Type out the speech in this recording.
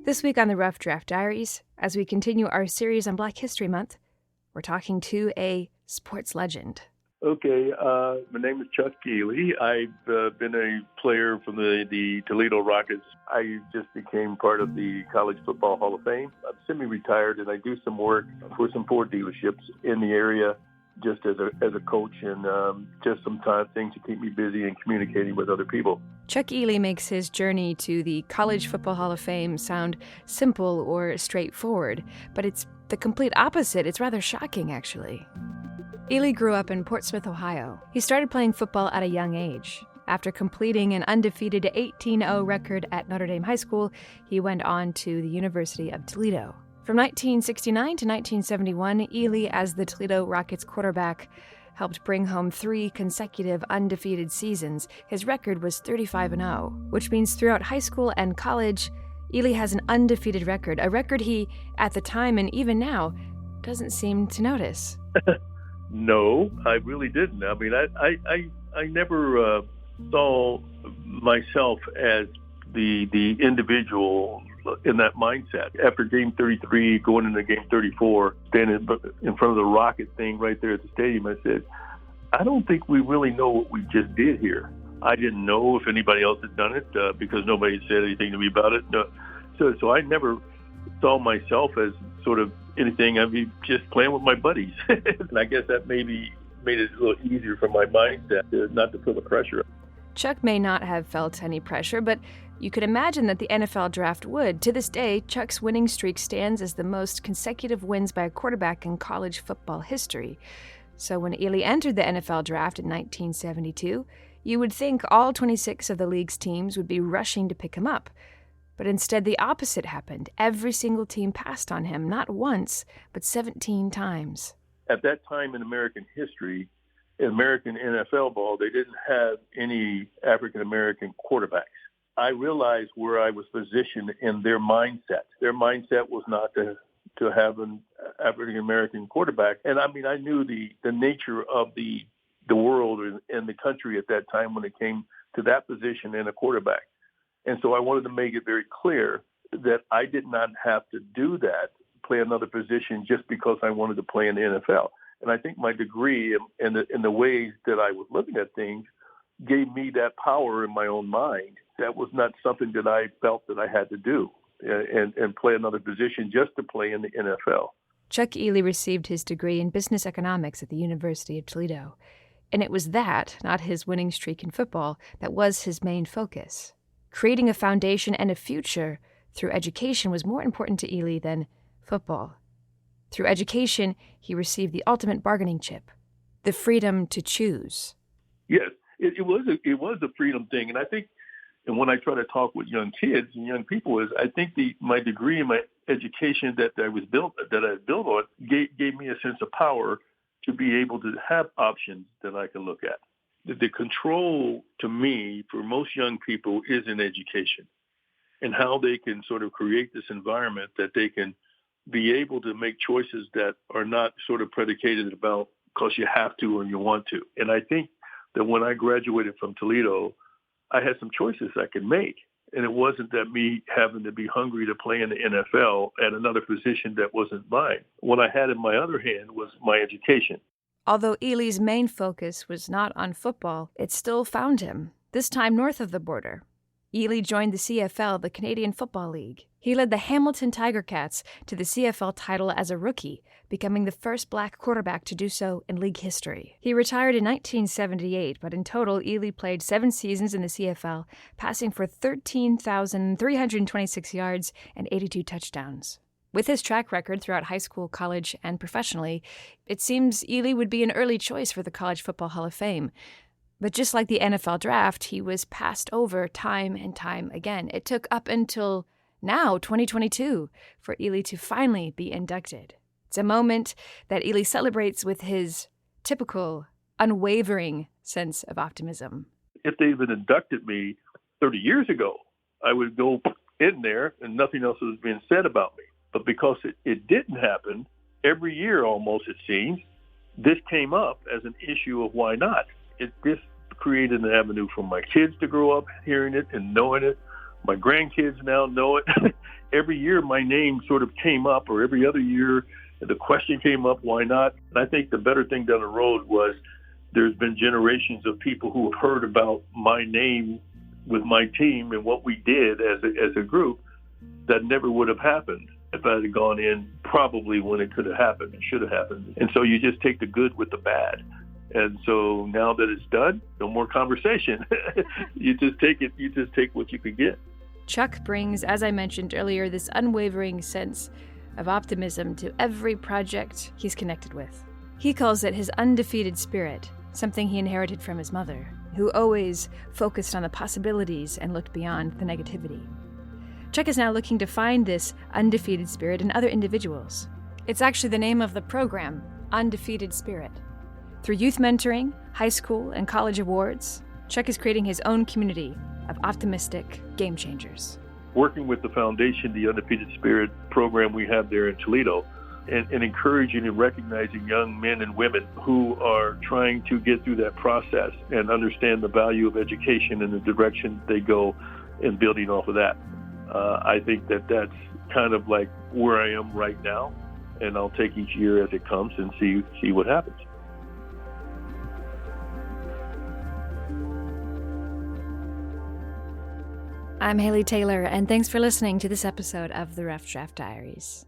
This week on the Rough Draft Diaries, as we continue our series on Black History Month, we're talking to a sports legend. Okay, my name is Chuck Ealey. I've been a player from the Toledo Rockets. I just became part of the College Football Hall of Fame. I'm semi-retired, and I do some work for some Ford dealerships in the area just as a coach and just some things to keep me busy and communicating with other people. Chuck Ealey makes his journey to the College Football Hall of Fame sound simple or straightforward, but it's the complete opposite. It's rather shocking, actually. Ealey grew up in Portsmouth, Ohio. He started playing football at a young age. After completing an undefeated 18-0 record at Notre Dame High School, he went on to the University of Toledo. From 1969 to 1971, Ealey, as the Toledo Rockets quarterback, helped bring home 3 consecutive undefeated seasons. His record was 35-0, which means throughout high school and college, Ealey has an undefeated record, a record he, at the time and even now, doesn't seem to notice. No, I really didn't. I mean, I never saw myself as the individual in that mindset. After game 33, going into game 34, standing in front of the rocket thing right there at the stadium, I said, I don't think we really know what we just did here. I didn't know if anybody else had done it because nobody said anything to me about it. So I never saw myself as sort of anything. I mean, just playing with my buddies. And I guess that maybe made it a little easier for my mindset not to feel the pressure. Chuck may not have felt any pressure, but you could imagine that the NFL draft would. To this day, Chuck's winning streak stands as the most consecutive wins by a quarterback in college football history. So when Ealey entered the NFL draft in 1972, you would think all 26 of the league's teams would be rushing to pick him up. But instead, the opposite happened. Every single team passed on him, not once, but 17 times. At that time in American history, in American NFL ball, they didn't have any African-American quarterbacks. I realized where I was positioned in their mindset. Their mindset was not to have an African-American quarterback. And I mean, I knew the nature of the world and the country at that time when it came to that position in a quarterback. And so I wanted to make it very clear that I did not have to do that, play another position just because I wanted to play in the NFL. And I think my degree and the ways that I was looking at things gave me that power in my own mind. That was not something that I felt that I had to do and play another position just to play in the NFL. Chuck Ealey received his degree in business economics at the University of Toledo. And it was that, not his winning streak in football, that was his main focus. Creating a foundation and a future through education was more important to Ealey than football. Through education, he received the ultimate bargaining chip, the freedom to choose. Yes, it was a freedom thing. And I think, and when I try to talk with young kids and young people, is I think my degree and my education that I built on gave me a sense of power to be able to have options that I can look at. The control, to me, for most young people is in education and how they can sort of create this environment that they can be able to make choices that are not sort of predicated about because you have to or you want to. And I think that when I graduated from Toledo, I had some choices I could make. And it wasn't that me having to be hungry to play in the NFL at another position that wasn't mine. What I had in my other hand was my education. Although Ealey's main focus was not on football, it still found him, this time north of the border. Ealey joined the CFL, the Canadian Football League. He led the Hamilton Tiger Cats to the CFL title as a rookie, becoming the first black quarterback to do so in league history. He retired in 1978, but in total, Ealey played 7 seasons in the CFL, passing for 13,326 yards and 82 touchdowns. With his track record throughout high school, college, and professionally, it seems Ealey would be an early choice for the College Football Hall of Fame. But just like the NFL draft, he was passed over time and time again. It took up until now, 2022, for Ealey to finally be inducted. It's a moment that Ealey celebrates with his typical, unwavering sense of optimism. If they had inducted me 30 years ago, I would go in there and nothing else was being said about me. But because it didn't happen, every year almost it seems, this came up as an issue of why not. This created an avenue for my kids to grow up hearing it and knowing it. My grandkids now know it. every year my name sort of came up, or every other year the question came up, why not? And I think the better thing down the road was there's been generations of people who have heard about my name with my team and what we did as a group that never would have happened if I had gone in probably when it could have happened and should have happened. And so you just take the good with the bad. And so now that it's done, no more conversation. You just take it. You just take what you could get. Chuck brings, as I mentioned earlier, this unwavering sense of optimism to every project he's connected with. He calls it his undefeated spirit, something he inherited from his mother, who always focused on the possibilities and looked beyond the negativity. Chuck is now looking to find this undefeated spirit in other individuals. It's actually the name of the program, Undefeated Spirit. Through youth mentoring, high school, and college awards, Chuck is creating his own community of optimistic game changers. Working with the foundation, the Undefeated Spirit program we have there in Toledo, and encouraging and recognizing young men and women who are trying to get through that process and understand the value of education and the direction they go, and building off of that. I think that that's kind of like where I am right now, and I'll take each year as it comes and see what happens. I'm Haley Taylor, and thanks for listening to this episode of the Rough Draft Diaries.